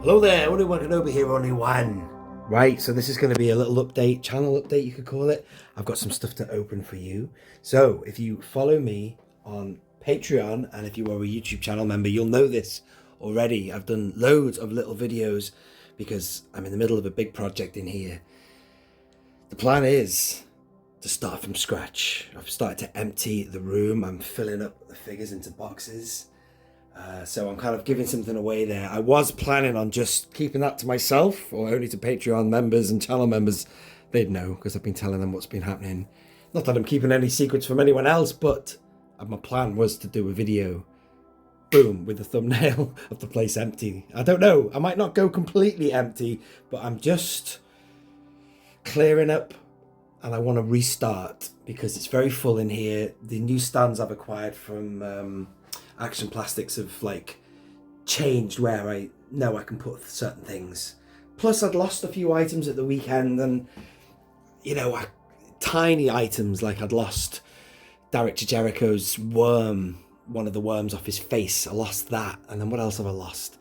Hello there, Only One Kenobi here, Only One. Right, so this is going to be a little update, channel update you could call it. I've got some stuff to open for you. So if you follow me on Patreon, and if you are a YouTube channel member, you'll know this already. I've done loads of little videos because I'm in the middle of a big project in here. The plan is to start from scratch. I've started to empty the room. I'm filling up the figures into boxes. So I'm kind of giving something away there. I was planning on just keeping that to myself, or only to Patreon members and channel members. They'd know because I've been telling them what's been happening. Not that I'm keeping any secrets from anyone else, but my plan was to do a video, boom, with the thumbnail of the place empty. I don't know, I might not go completely empty, but I'm just clearing up and I want to restart because it's very full in here. The new stands I've acquired from Action Plastics have like changed where I know I can put certain things. Plus I'd lost a few items at the weekend, and you know, tiny items, like I'd lost Derek Jericho's worm, one of the worms off his face. I lost that. And then what else have I lost?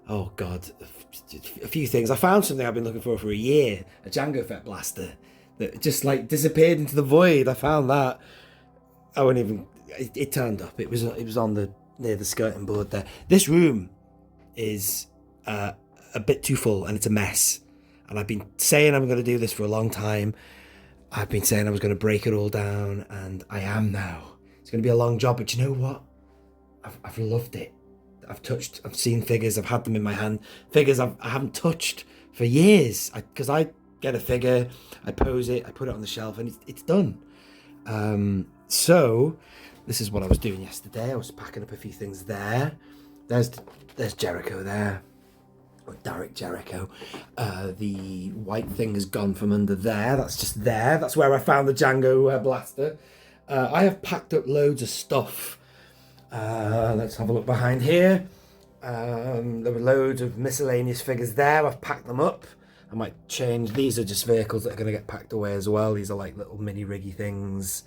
Oh god, a few things. I found something I've been looking for a year, a Jango Fett blaster that just like disappeared into the void. I found that. I wouldn't even, it turned up. It was on the near the skirting board there. This room is a bit too full and it's a mess. And I've been saying I'm going to do this for a long time. I've been saying I was going to break it all down, and I am now. It's going to be a long job, but you know what? I've loved it. I've seen figures. I've had them in my hand. Figures I haven't touched for years. Because I get a figure, I pose it, I put it on the shelf, and it's done. So this is what I was doing yesterday. I was packing up a few things there. There's Jericho there, or Derek Jericho. The white thing has gone from under there. That's just there. That's where I found the Jango blaster. I have packed up loads of stuff. Let's have a look behind here. There were loads of miscellaneous figures there. I've packed them up. I might change. These are just vehicles that are going to get packed away as well. These are like little mini riggy things.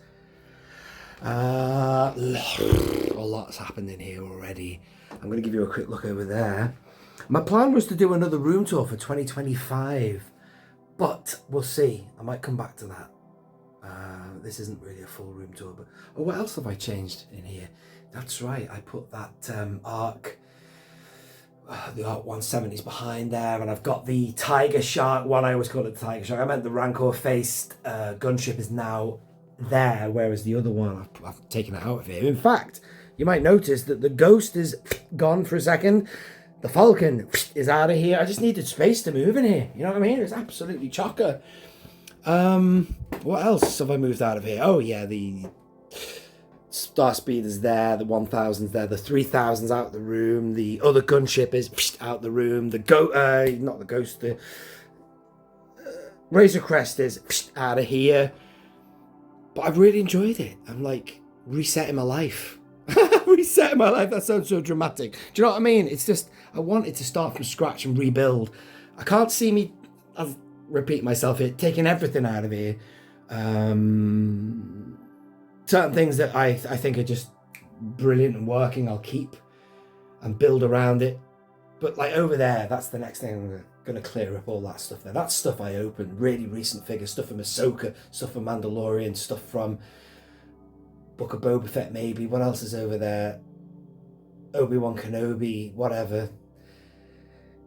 A lot's happened in here already. I'm going to give you a quick look over there. My plan was to do another room tour for 2025, but we'll see. I might come back to that. This isn't really a full room tour, but what else have I changed in here? That's right, I put that ARC, the ARC 170s behind there, and I've got the Tiger Shark one. I always call it the Tiger Shark. I meant the Rancor-faced gunship is now there, whereas the other one, I've taken it out of here. In fact, you might notice that the Ghost is gone for a second. The Falcon is out of here. I just needed space to move in here. You know what I mean? It's absolutely chocker. What else have I moved out of here? Oh yeah, the Star Speeder's there, the 1000's there, the 3000's out the room, the other gunship is out the room, the not the Ghost, the Razor Crest is out of here. But I've really enjoyed it. I'm like resetting my life. Resetting my life, that sounds so dramatic. Do you know what I mean? It's just, I wanted to start from scratch and rebuild. I can't see me, I've repeat myself here, taking everything out of here. Certain things that I think are just brilliant and working, I'll keep and build around it. But like over there, that's the next thing. I'm going to clear up all that stuff there. That's stuff I opened, really recent figures, stuff from Ahsoka, stuff from Mandalorian, stuff from Book of Boba Fett maybe. What else is over there? Obi-Wan Kenobi, whatever.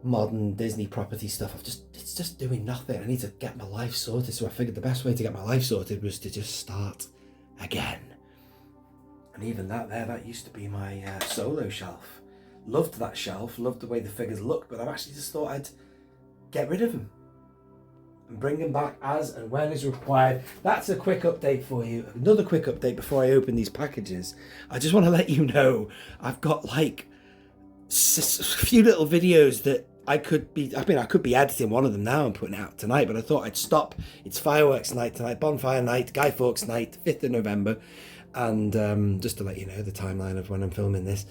Modern Disney property stuff. It's just doing nothing. I need to get my life sorted. So I figured the best way to get my life sorted was to just start again. And even that used to be my solo shelf. Loved that shelf, loved the way the figures looked, but I've actually just thought I'd get rid of them and bring them back as and when is required. That's a quick update for you. Another quick update before I open these packages. I just want to let you know I've got like a few little videos that I could be editing one of them now and putting it out tonight, but I thought I'd stop. It's fireworks night tonight, bonfire night, Guy Fawkes night, 5th of November. And just to let you know the timeline of when I'm filming this,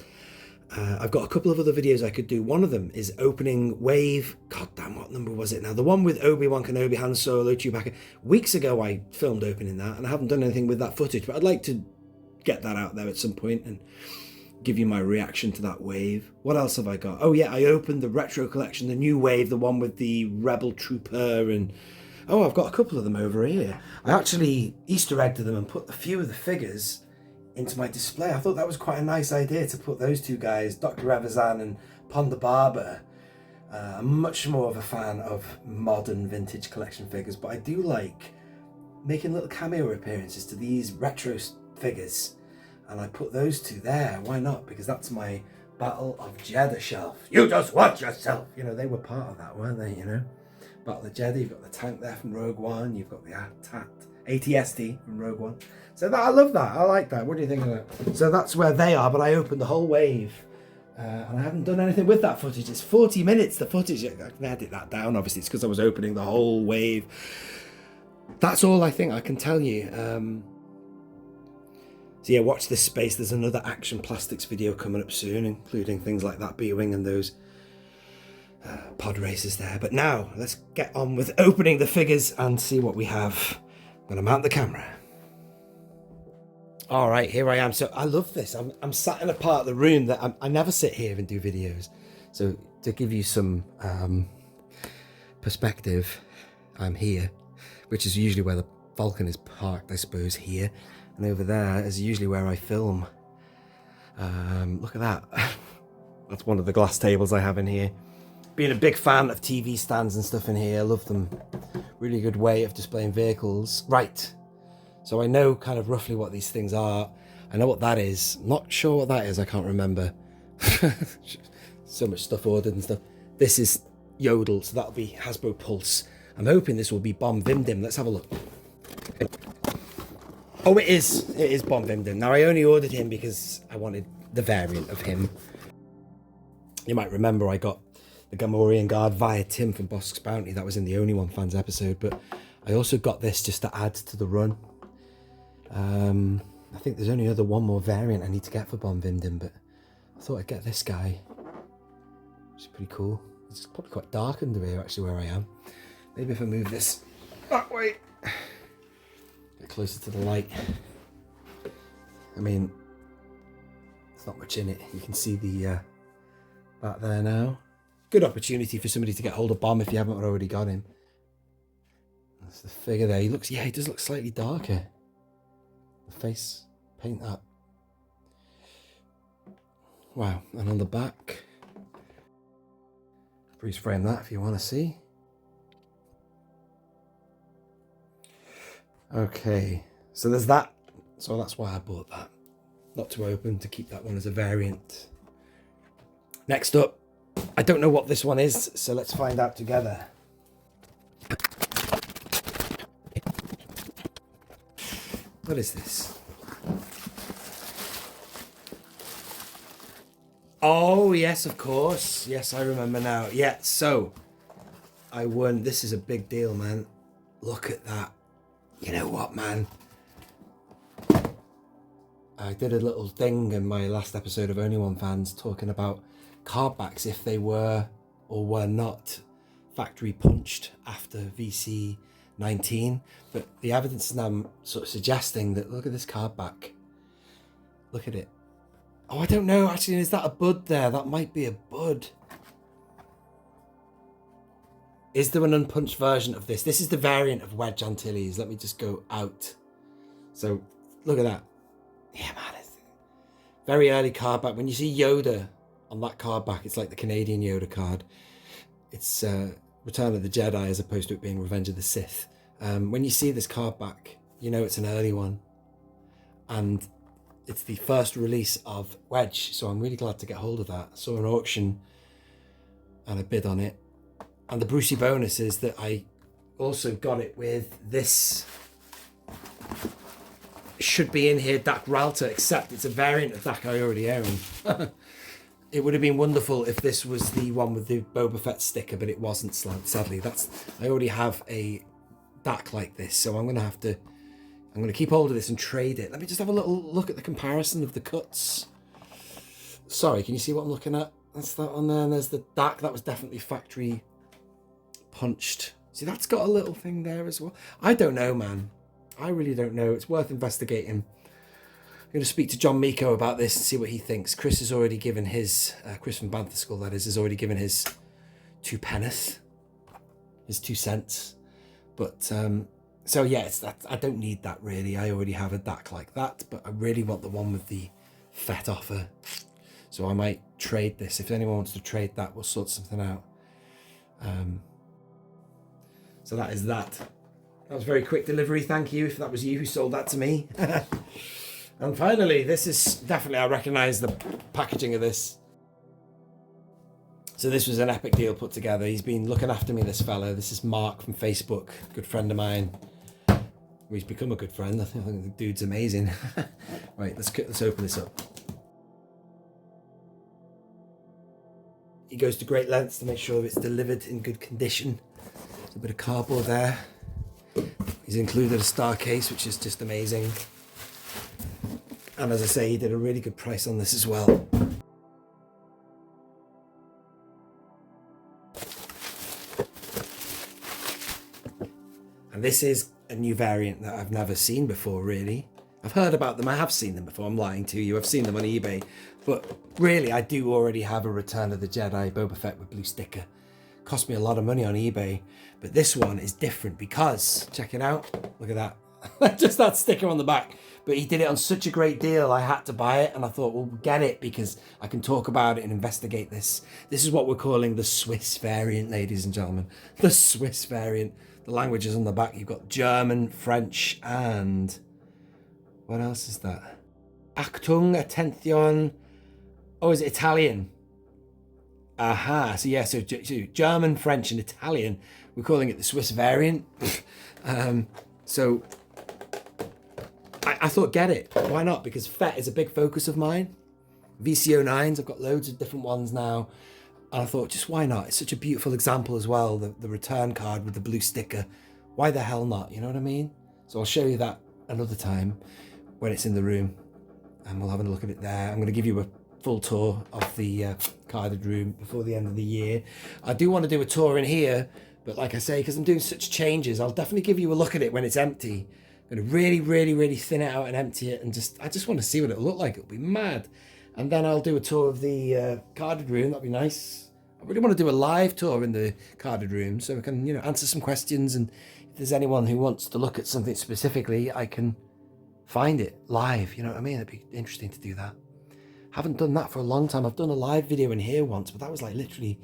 I've got a couple of other videos I could do. One of them is opening wave, god damn, what number was it now? The one with Obi-Wan Kenobi, Han Solo, Chewbacca. Weeks ago I filmed opening that, and I haven't done anything with that footage, but I'd like to get that out there at some point and give you my reaction to that wave. What else have I got? Oh yeah, I opened the retro collection, the new wave, the one with the Rebel Trooper, and oh, I've got a couple of them over here. I actually Easter egged them and put a few of the figures into my display. I thought that was quite a nice idea to put those two guys, Dr. Evazan and Ponda Barber. I'm much more of a fan of modern vintage collection figures, but I do like making little cameo appearances to these retro figures. And I put those two there. Why not? Because that's my Battle of Jeddah shelf. You just watch yourself. You know, they were part of that, weren't they? You know, Battle of Jeddah. You've got the tank there from Rogue One. You've got the AT-ST from Rogue One. So that I love that. I like that. What do you think of that? So that's where they are. But I opened the whole wave, and I haven't done anything with that footage. It's 40 minutes. The footage. I can edit that down. Obviously, it's because I was opening the whole wave. That's all I think I can tell you. So yeah, watch this space. There's another Action Plastics video coming up soon, including things like that B-Wing and those pod racers there. But now, let's get on with opening the figures and see what we have. I'm going to mount the camera. All right, here I am. So I love this. I'm sat in a part of the room that I never sit here and do videos. So to give you some perspective, I'm here, which is usually where the Falcon is parked, I suppose, here. And over there is usually where I film. Look at that. That's one of the glass tables I have in here. Being a big fan of TV stands and stuff in here. I love them. Really good way of displaying vehicles. Right. So I know kind of roughly what these things are. I know what that is. Not sure what that is. I can't remember. So much stuff ordered and stuff. This is Yodel. So that'll be Hasbro Pulse. I'm hoping this will be Bomb Vimdim. Let's have a look. Oh, it is. It is Bomb Vimdim. Now, I only ordered him because I wanted the variant of him. You might remember I got the Gamorrean Guard via Tim from Bosk's Bounty. That was in the Only One Fans episode. But I also got this just to add to the run. I think there's only one more variant I need to get for Bomb Vimdim, but I thought I'd get this guy. Which is pretty cool. It's probably quite dark under here, actually, where I am. Maybe if I move this that way. Get closer to the light. I mean, there's not much in it. You can see the back there now. Good opportunity for somebody to get hold of Bomb if you haven't already got him. That's the figure there. He does look slightly darker. The face paint up. Wow, and on the back, freeze frame that if you want to see. Okay, so there's that. So that's why I bought that. Not to open, to keep that one as a variant. Next up, I don't know what this one is, so let's find out together. What is this? Oh, yes, of course. Yes, I remember now. Yeah, so I won. This is a big deal, man. Look at that. You know what, man? I did a little thing in my last episode of Only One Fans talking about card backs, if they were or were not factory punched after VC 19, but the evidence is now sort of suggesting that, look at this card back. Look at it. Oh, I don't know. Actually, is that a bud there? That might be a bud. Is there an unpunched version of this? This is the variant of Wedge Antilles. Let me just go out. So, look at that. Yeah, man. It's very early card back. When you see Yoda on that card back, it's like the Canadian Yoda card. It's Return of the Jedi as opposed to it being Revenge of the Sith. When you see this card back, you know it's an early one. And it's the first release of Wedge, so I'm really glad to get hold of that. I saw an auction and I bid on it. And the Brucey bonus is that I also got it with this. Should be in here, Dak Ralta, except it's a variant of Dak I already own. It would have been wonderful if this was the one with the Boba Fett sticker, but it wasn't, sadly. I already have a Dak like this, so I'm going to keep hold of this and trade it. Let me just have a little look at the comparison of the cuts. Sorry, can you see what I'm looking at? That's that one there, and there's the Dak. That was definitely factory punched. See, that's got a little thing there as well. I don't know, man. I really don't know. It's worth investigating. going to speak to John Miko about this and see what he thinks. Chris has already given his, Chris from Bantha School, that is, has already given his 2 penneth, his 2 cents. But, so yeah, it's that. I don't need that really. I already have a DAC like that, but I really want the one with the Fett offer. So I might trade this. If anyone wants to trade that, we'll sort something out. So that is that. That was very quick delivery. Thank you if that was you who sold that to me. And finally, this is definitely, I recognise the packaging of this. So this was an epic deal put together. He's been looking after me, this fellow. This is Mark from Facebook, good friend of mine. He's become a good friend. I think the dude's amazing. Right, let's open this up. He goes to great lengths to make sure it's delivered in good condition. There's a bit of cardboard there. He's included a star case, which is just amazing. And as I say, he did a really good price on this as well. And this is a new variant that I've never seen before, really. I've heard about them, I have seen them before, I'm lying to you. I've seen them on eBay. But really, I do already have a Return of the Jedi Boba Fett with blue sticker. Cost me a lot of money on eBay. But this one is different because, check it out, look at that. Just that sticker on the back. But he did it on such a great deal, I had to buy it. And I thought, well, get it because I can talk about it and investigate this. This is what we're calling the Swiss variant, ladies and gentlemen. The Swiss variant. The languages on the back, you've got German, French, and what else is that? Achtung, attention. Oh, is it Italian? Aha, so yeah, so German, French, and Italian. We're calling it the Swiss variant. So I thought, get it. Why not? Because Fett is a big focus of mine. VCO9s, I've got loads of different ones now. And I thought, just why not? It's such a beautiful example as well, the return card with the blue sticker. Why the hell not? You know what I mean? So I'll show you that another time when it's in the room. And we'll have a look at it there. I'm going to give you a full tour of the carded room before the end of the year. I do want to do a tour in here, but like I say, because I'm doing such changes, I'll definitely give you a look at it when it's empty. I'm going to really, really, really thin it out and empty it. And I just want to see what it'll look like. It'll be mad. And then I'll do a tour of the carded room. That'd be nice. I really want to do a live tour in the carded room so we can, answer some questions. And if there's anyone who wants to look at something specifically, I can find it live. You know what I mean? It'd be interesting to do that. Haven't done that for a long time. I've done a live video in here once, but that was like literally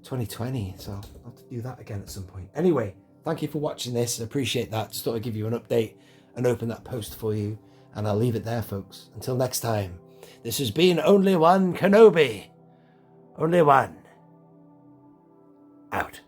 2020. So I'll have to do that again at some point. Anyway, thank you for watching this. I appreciate that. Just thought I'd give you an update and open that post for you. And I'll leave it there, folks. Until next time. This has been Only One Kenobi. Only one. Out.